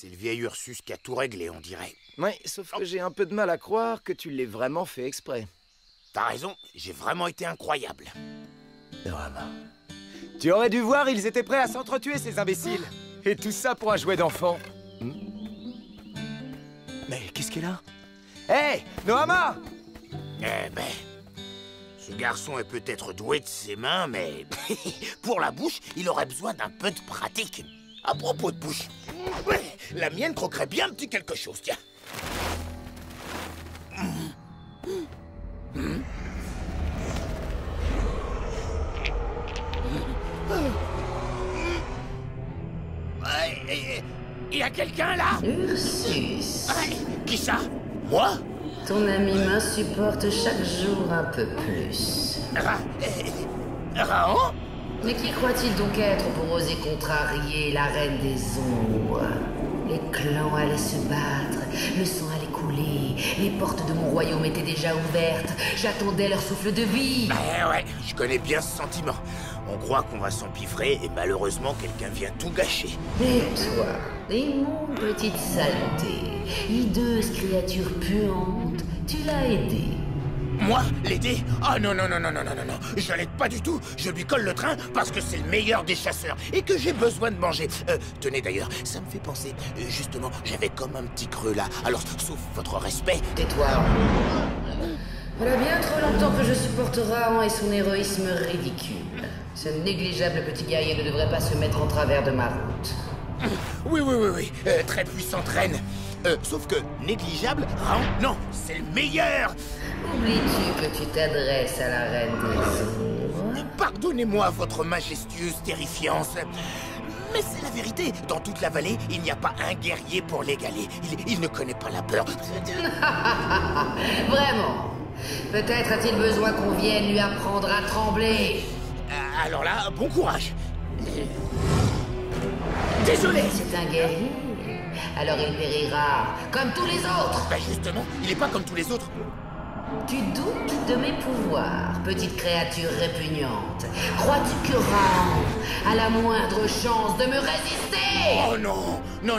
C'est le vieil Ursus qui a tout réglé, on dirait. Ouais, sauf que j'ai un peu de mal à croire que tu l'aies vraiment fait exprès. T'as raison, j'ai vraiment été incroyable. Noama. Tu aurais dû voir, ils étaient prêts à s'entretuer, ces imbéciles. Et tout ça pour un jouet d'enfant. Mais qu'est-ce qu'elle a? Hé, Noama! Eh ben... Ce garçon est peut-être doué de ses mains, mais... pour la bouche, il aurait besoin d'un peu de pratique. À propos de bouche... la mienne croquerait bien un petit quelque chose, tiens. Il y a quelqu'un là? Ursus. Qui ça? Moi? Ton ami m'insupporte chaque jour un peu plus. Raon? Mais qui croit-il donc être pour oser contrarier la reine des ombres? Les clans allaient se battre, le sang allait couler, les portes de mon royaume étaient déjà ouvertes, j'attendais leur souffle de vie. Ouais, je connais bien ce sentiment. On croit qu'on va s'empiffrer et malheureusement quelqu'un vient tout gâcher. Et toi, immonde petite saleté, hideuse créature puante, tu l'as aidé. Moi? L'aider? Ah non, je l'aide pas du tout. Je lui colle le train parce que c'est le meilleur des chasseurs et que j'ai besoin de manger. Tenez d'ailleurs, ça me fait penser, justement, j'avais comme un petit creux là. Alors, sauf votre respect... Tais-toi. Voilà bien trop longtemps que je supporte Raon et son héroïsme ridicule. Ce négligeable petit guerrier ne devrait pas se mettre en travers de ma route. Oui, très puissante reine. Sauf que, négligeable, Raon, non, c'est le meilleur. Oublies-tu que tu t'adresses à la reine des ombres? Pardonnez-moi votre majestueuse terrifiance. Mais c'est la vérité. Dans toute la vallée, il n'y a pas un guerrier pour l'égaler. Il ne connaît pas la peur. Vraiment? Peut-être a-t-il besoin qu'on vienne lui apprendre à trembler. Alors là, bon courage. Désolé. C'est un guerrier. Alors il périra, comme tous les autres. Ben justement, il n'est pas comme tous les autres. Tu doutes de mes pouvoirs, petite créature répugnante. Crois-tu que Raon a la moindre chance de me résister? Oh non. Oh non.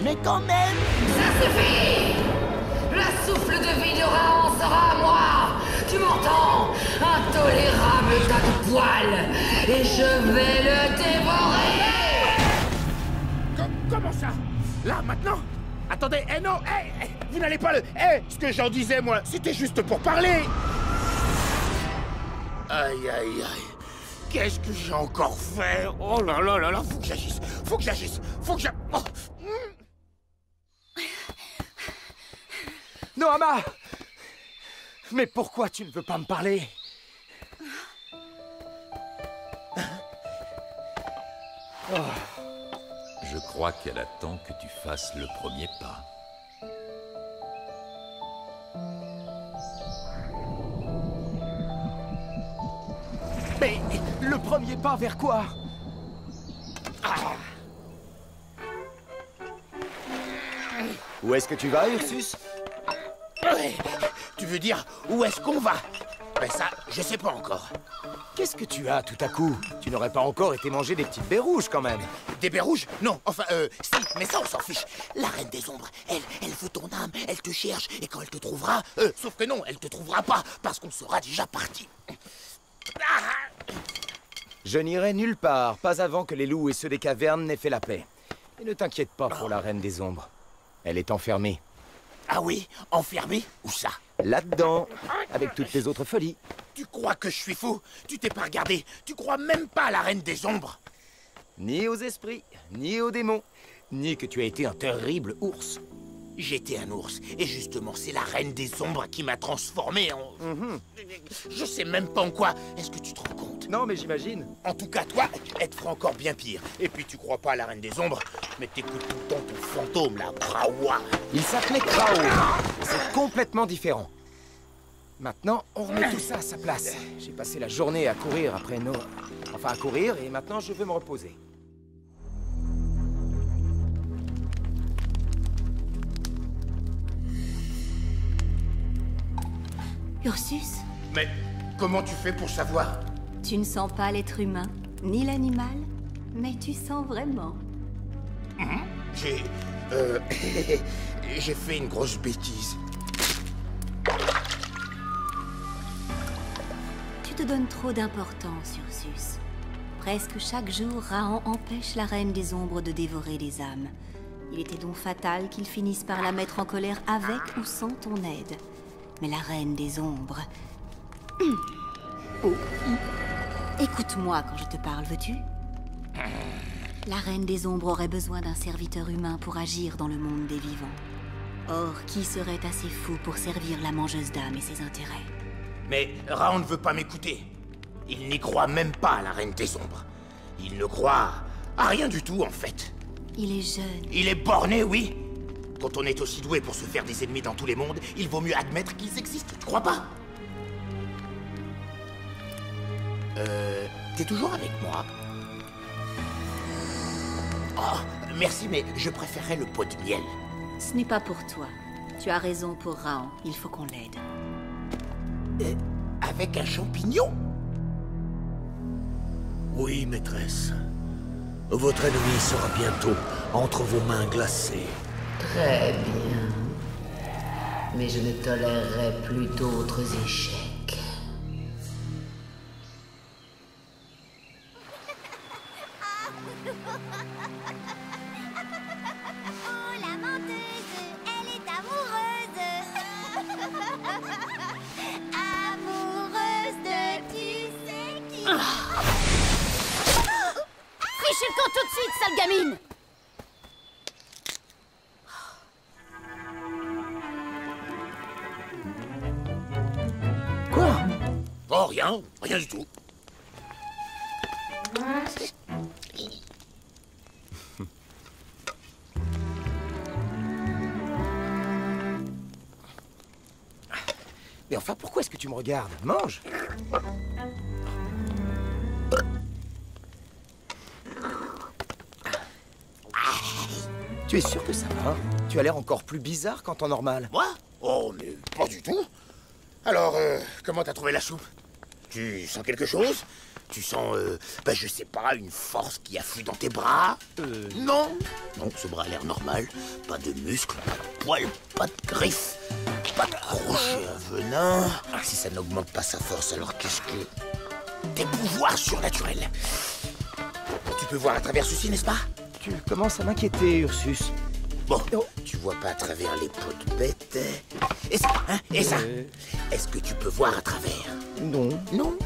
Mais quand même. Ça suffit. La souffle de vie de Raon sera à moi. Tu m'entends? Intolérable tas de poils. Et je vais le dévorer. Comment ça? Là, maintenant? Attendez, non, vous n'allez pas le... ce que j'en disais, moi, c'était juste pour parler. Aïe. Qu'est-ce que j'ai encore fait? Oh là, faut que j'agisse. Oh. Noama! Mais pourquoi tu ne veux pas me parler? Je crois qu'elle attend que tu fasses le premier pas. Mais le premier pas vers quoi? Où est-ce que tu vas, Ursus? Tu veux dire, où est-ce qu'on va? Ben ça, je sais pas encore. Qu'est-ce que tu as tout à coup? Tu n'aurais pas encore été manger des petites baies rouges quand même. Des baies rouges? Non, enfin, si, mais ça on s'en fiche. La reine des ombres, elle veut ton âme, elle te cherche, et quand elle te trouvera... sauf que non, elle te trouvera pas, parce qu'on sera déjà parti. Je n'irai nulle part, pas avant que les loups et ceux des cavernes n'aient fait la paix. Et ne t'inquiète pas pour la reine des ombres. Elle est enfermée. Ah oui? Enfermée? Où ça? Là-dedans, avec toutes les autres folies. Tu crois que je suis fou? Tu t'es pas regardé? Tu crois même pas à la reine des ombres? Ni aux esprits, ni aux démons, ni que tu as été un terrible ours. J'étais un ours, et justement, c'est la reine des ombres qui m'a transformé en... Je sais même pas en quoi. Est-ce que tu te rends compte? Non, mais j'imagine. En tout cas, toi, elle te fera encore bien pire. Et puis, tu crois pas à la reine des ombres, mais t'écoutes tout le temps ton fantôme, là, Kraoua. Il s'appelait Krao. C'est complètement différent. Maintenant, on remet tout ça à sa place. J'ai passé la journée à courir après nos... Enfin, à courir, et maintenant, je veux me reposer. Ursus, Mais comment tu fais pour savoir? tu ne sens pas l'être humain, ni l'animal? Mais tu sens vraiment. J'ai... j'ai fait une grosse bêtise. Tu te donnes trop d'importance, Ursus. Presque chaque jour, Rahan empêche la Reine des Ombres de dévorer les âmes. Il était donc fatal qu'il finisse par la mettre en colère avec ou sans ton aide. Mais la Reine des Ombres... Écoute-moi quand je te parle, veux-tu? La Reine des Ombres aurait besoin d'un serviteur humain pour agir dans le monde des vivants. Or, qui serait assez fou pour servir la mangeuse d'âmes et ses intérêts? Mais Raon ne veut pas m'écouter. Il n'y croit même pas à la Reine des Ombres. Il ne croit à rien du tout, en fait. Il est jeune. Il est borné, oui. Quand on est aussi doué pour se faire des ennemis dans tous les mondes, il vaut mieux admettre qu'ils existent, tu crois pas? T'es toujours avec moi? Oh, merci, mais je préférerais le pot de miel. Ce n'est pas pour toi. Tu as raison pour Rahan. Il faut qu'on l'aide. Avec un champignon? Oui, maîtresse. Votre ennemi sera bientôt entre vos mains glacées. Très bien. Mais je ne tolérerai plus d'autres échecs. Oh, la menteuse, elle est amoureuse. Amoureuse de tu sais qui. Fichez le camp tout de suite, sale gamine! Quoi? Oh, rien. Rien du tout. Mais enfin, pourquoi est-ce que tu me regardes? Mange! Tu es sûr que ça va? Tu as l'air encore plus bizarre qu'en temps normal. Moi? Oh, mais pas du tout. Alors, comment t'as trouvé la soupe? Tu sens quelque chose? Tu sens, je sais pas, une force qui afflue dans tes bras? Non. Non, ce bras a l'air normal. Pas de muscles, pas de poils, pas de griffes, pas de crochet à venin. Si ça n'augmente pas sa force, alors qu'est-ce que... Des pouvoirs surnaturels. Tu peux voir à travers ceci, n'est-ce pas? Tu commences à m'inquiéter, Ursus. Bon, tu vois pas à travers les peaux de bête. Et ça, hein? Et ça? Est-ce que tu peux voir à travers? Non. Non?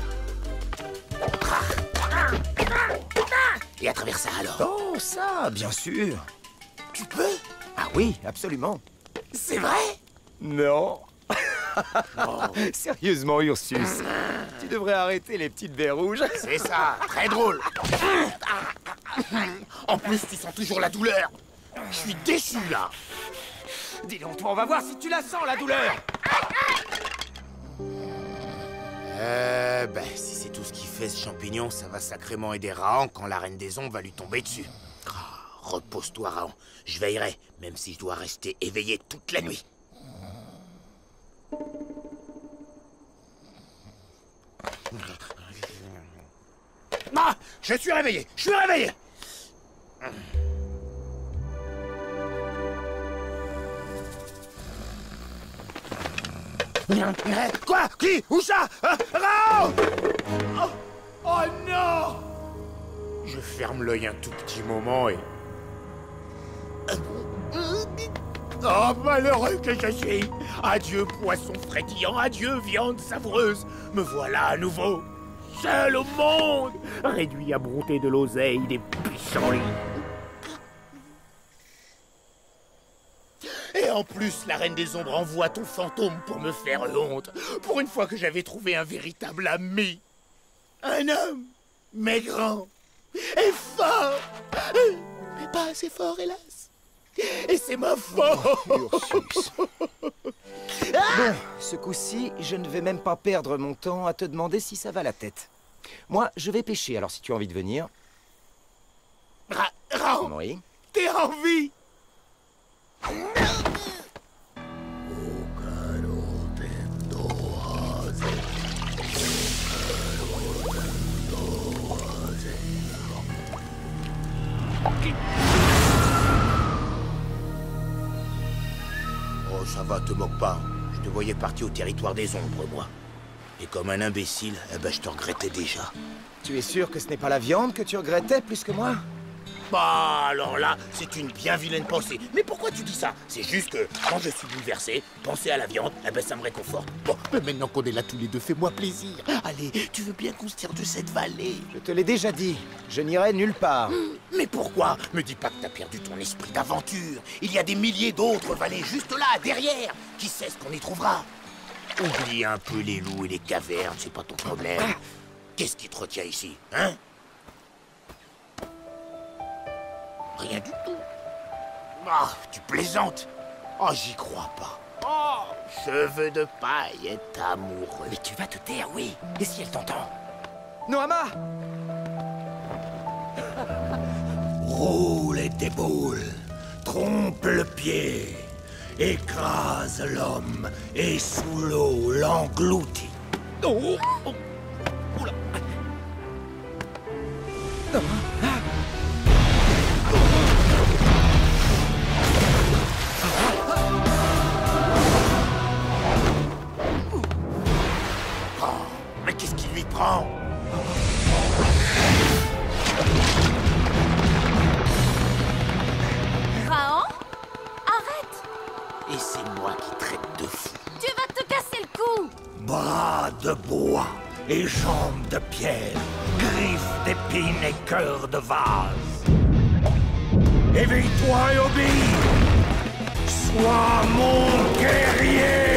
Et à travers ça alors? Oh, ça, bien sûr. Tu peux? Ah oui, absolument. C'est vrai? Non. Sérieusement, Ursus, tu devrais arrêter les petites baies rouges. C'est ça, très drôle. En plus, tu sens toujours la douleur. Je suis déçu, là. Dis donc, toi, on va voir si tu la sens, la douleur. Si c'est tout ce qu'il fait, ce champignon, ça va sacrément aider Rahan quand la Reine des Ombres va lui tomber dessus. Repose-toi, Rahan. Je veillerai, même si je dois rester éveillé toute la nuit. Ah, je suis réveillé. Je suis réveillé. Quoi? Qui? Où ça? Raon! Oh non! Je ferme l'œil un tout petit moment et... Oh, malheureux que je suis! Adieu, poisson frétillant, adieu, viande savoureuse! Me voilà à nouveau, seul au monde, réduit à brouter de l'oseille des pissenlits. Et en plus, la Reine des Ombres envoie ton fantôme pour me faire honte. Pour une fois que j'avais trouvé un véritable ami. Un homme, mais grand et fort. Mais pas assez fort, hélas. Et c'est ma faute. Ursus. Bon, ce coup-ci, je ne vais même pas perdre mon temps à te demander si ça va la tête. Moi, je vais pêcher, alors si tu as envie de venir... Raon, Oui. t'es en vie. Ça va, te moque pas. Je te voyais parti au territoire des ombres, moi. Et comme un imbécile, eh ben, je te regrettais déjà. Tu es sûr que ce n'est pas la viande que tu regrettais plus que moi? Bah, alors là, c'est une bien vilaine pensée. Mais pourquoi tu dis ça? C'est juste que, quand je suis bouleversé, penser à la viande, eh ben, ça me réconforte. Bon, mais maintenant qu'on est là tous les deux, fais-moi plaisir. Allez, tu veux bien qu'on se tire de cette vallée? Je te l'ai déjà dit, je n'irai nulle part. Mais pourquoi? Me dis pas que t'as perdu ton esprit d'aventure. Il y a des milliers d'autres vallées juste là, derrière. Qui sait ce qu'on y trouvera? Oublie un peu les loups et les cavernes, c'est pas ton problème. Qu'est-ce qui te retient ici, hein? Rien du tout. Ah, tu plaisantes. Oh, j'y crois pas. Oh, cheveux de paille est amoureux. Mais tu vas te taire, oui. Et si elle t'entend? Noama! Roule tes boules, trompe le pied, écrase l'homme et sous l'eau l'engloutit. Oh, oh, oula. Mais qu'est-ce qui lui prend? Rahan? Arrête! Et c'est moi qui traite de fou. Tu vas te casser le cou! Bras de bois et jambes de pierre, griffes d'épines et cœur de vase. Éveille-toi et obéis. Sois mon guerrier.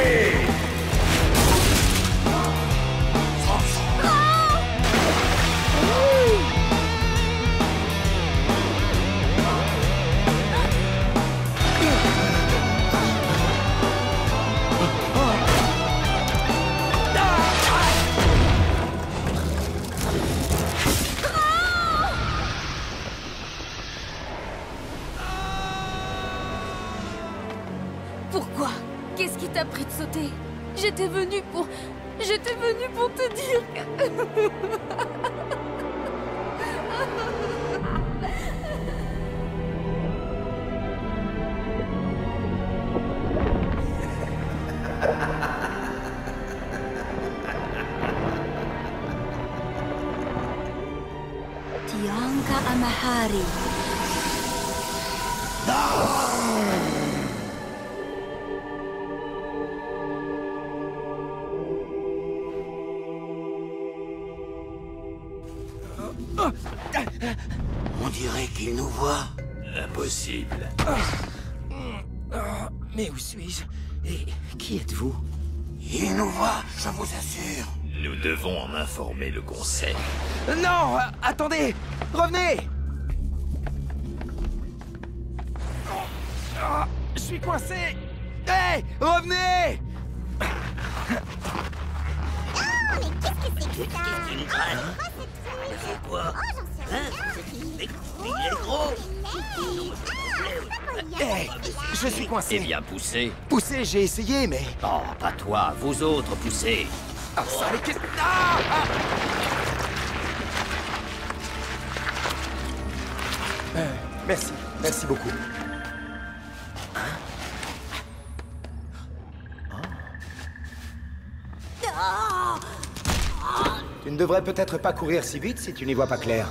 Pourquoi? Qu'est-ce qui t'a pris de sauter? J'étais venue pour te dire que... Tianka Amahari. On dirait qu'il nous voit. Impossible. Mais où suis-je? Et qui êtes-vous? Il nous voit, je vous assure. Nous devons en informer le conseil. Non! Attendez! Revenez! Je suis coincé! Hé! Revenez! Qu'est-ce qu'il nous traîne? C'est quoi? Hein? Il est gros. Hé! Je suis coincé! Eh bien, poussez. Poussez, j'ai essayé, mais... Oh, pas toi, vous autres, poussez. Ah, ça, mais qu'est-ce... Ah! Merci, merci beaucoup. Tu ne devrais peut-être pas courir si vite si tu n'y vois pas clair.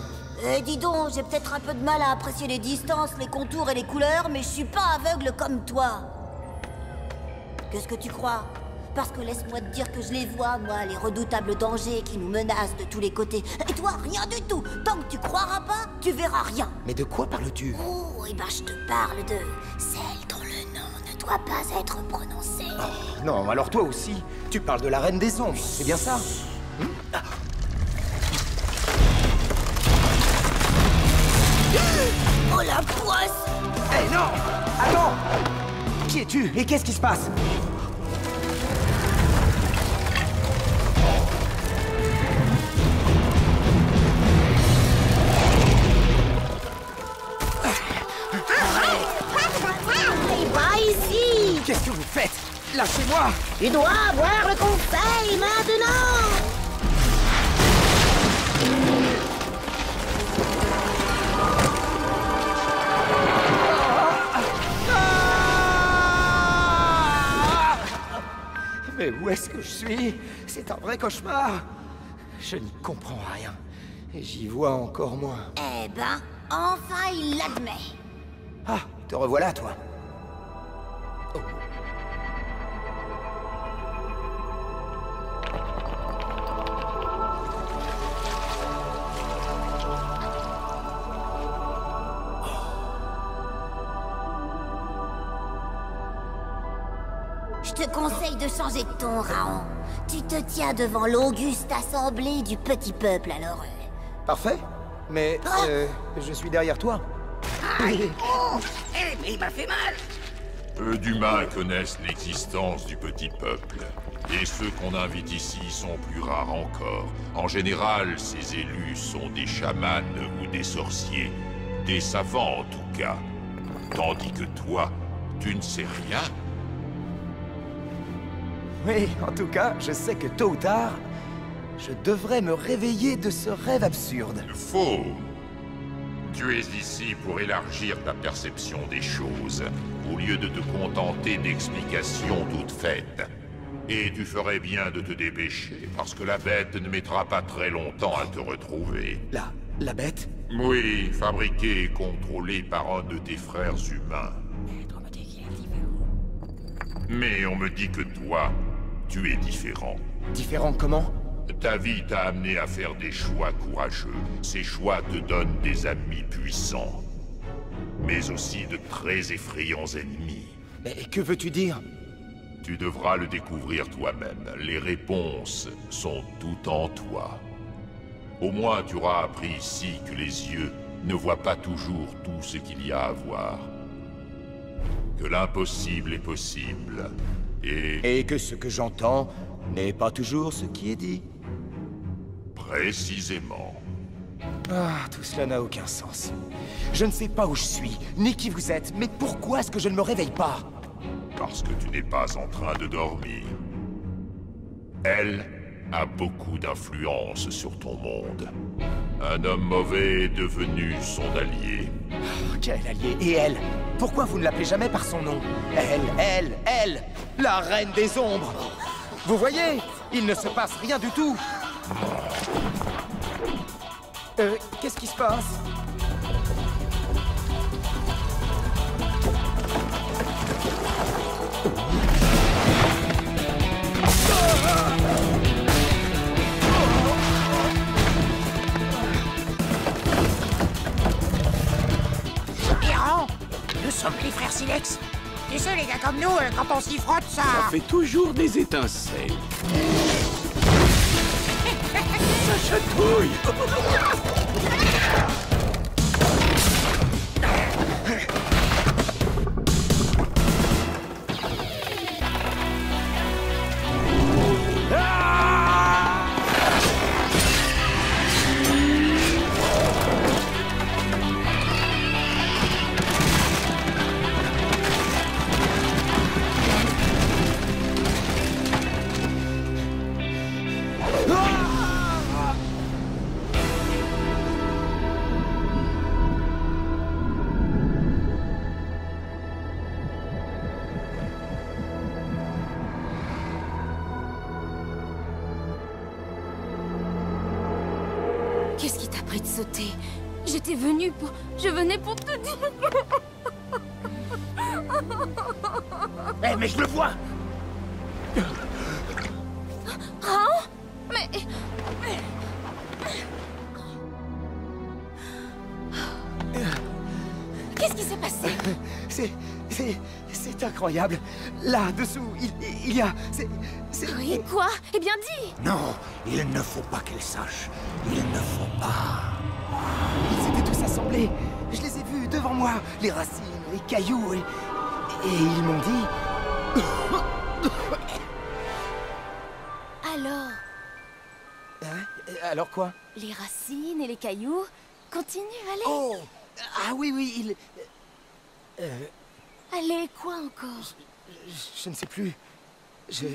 Dis donc, j'ai peut-être un peu de mal à apprécier les distances, les contours et les couleurs, mais je suis pas aveugle comme toi. Qu'est-ce que tu crois? Parce que laisse-moi te dire que je les vois, moi, les redoutables dangers qui nous menacent de tous les côtés. Et toi, rien du tout. Tant que tu croiras pas, tu verras rien. Mais de quoi parles-tu? Oh, et ben je te parle de celle dont le nom ne doit pas être prononcé. Oh, non, alors toi aussi, tu parles de la Reine des Ombres, c'est bien ça? Oh la poisse! Eh non! Attends! Qui es-tu et qu'est-ce qui se passe? Et va ici! Qu'est-ce que vous faites? Lâchez-moi! Tu dois avoir le conseil maintenant! Mais où est-ce que je suis? C'est un vrai cauchemar. Je n'y comprends rien. Et j'y vois encore moins. Eh ben, enfin il l'admet. Ah, te revoilà, toi. Oh. Je te conseille de changer de ton, Raon. Tu te tiens devant l'auguste assemblée du petit peuple, alors. Parfait. Mais, je suis derrière toi. Aïe! Oh! Eh, mais il m'a fait mal! Peu d'humains connaissent l'existence du petit peuple. Et ceux qu'on invite ici sont plus rares encore. En général, ces élus sont des chamans ou des sorciers. Des savants, en tout cas. Tandis que toi, tu ne sais rien. Oui, en tout cas, je sais que tôt ou tard, je devrais me réveiller de ce rêve absurde. Faux. Tu es ici pour élargir ta perception des choses, au lieu de te contenter d'explications toutes faites. Et tu ferais bien de te dépêcher, parce que la bête ne mettra pas très longtemps à te retrouver. La bête? Oui, fabriquée et contrôlée par un de tes frères humains. Mais on me dit que toi, tu es différent. Différent comment? Ta vie t'a amené à faire des choix courageux. Ces choix te donnent des amis puissants. Mais aussi de très effrayants ennemis. Mais que veux-tu dire? Tu devras le découvrir toi-même. Les réponses sont tout en toi. Au moins tu auras appris ici que les yeux ne voient pas toujours tout ce qu'il y a à voir. Que l'impossible est possible. Et que ce que j'entends n'est pas toujours ce qui est dit. Précisément. Ah, tout cela n'a aucun sens. Je ne sais pas où je suis, ni qui vous êtes, mais pourquoi est-ce que je ne me réveille pas? Parce que tu n'es pas en train de dormir. Elle a beaucoup d'influence sur ton monde. Un homme mauvais est devenu son allié. Oh, quel allié? Et elle? Pourquoi vous ne l'appelez jamais par son nom? Elle! La reine des ombres! Vous voyez? Il ne se passe rien du tout! Qu'est-ce qui se passe? Héron, nous sommes les frères Silex. Tu sais, les gars comme nous, quand on s'y frotte, ça fait toujours des étincelles. se chatouille. Qu'est-ce qui t'a pris de sauter? J'étais venue pour... Je venais pour te dire... Eh, mais je le vois. Raon? Mais... Qu'est-ce qui s'est passé? C'est incroyable. Là-dessous, il y a... Oui, quoi? Eh bien, dis! Non, il ne faut pas qu'elle sache. Il ne faut pas. Ils étaient tous assemblés. Je les ai vus devant moi. Les racines, les cailloux et ils m'ont dit... Alors? Hein? Alors quoi? Les racines et les cailloux continuent, allez! Oh! Ah oui, Allez, quoi encore? Je ne sais plus. Je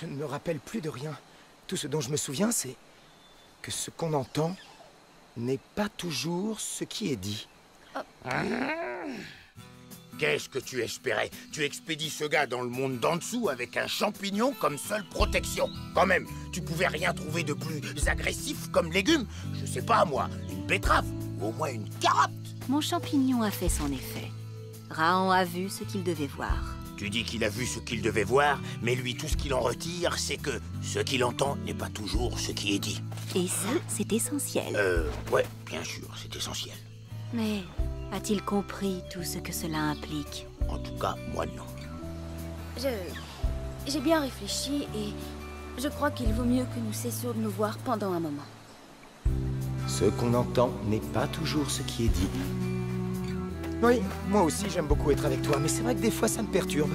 ne me rappelle plus de rien. Tout ce dont je me souviens, c'est que ce qu'on entend n'est pas toujours ce qui est dit. Qu'est-ce que tu espérais? Tu expédies ce gars dans le monde d'en dessous avec un champignon comme seule protection. Quand même, tu pouvais rien trouver de plus agressif comme légume? Je sais pas, moi, une betterave ou au moins une carotte. Mon champignon a fait son effet. Raon a vu ce qu'il devait voir. Tu dis qu'il a vu ce qu'il devait voir, mais lui, tout ce qu'il en retire, c'est que ce qu'il entend n'est pas toujours ce qui est dit. Et ça, c'est essentiel. Ouais, bien sûr, c'est essentiel. Mais a-t-il compris tout ce que cela implique? En tout cas, moi, non. J'ai bien réfléchi et je crois qu'il vaut mieux que nous cessions de nous voir pendant un moment. Ce qu'on entend n'est pas toujours ce qui est dit. Oui, moi aussi j'aime beaucoup être avec toi, mais c'est vrai que des fois ça me perturbe.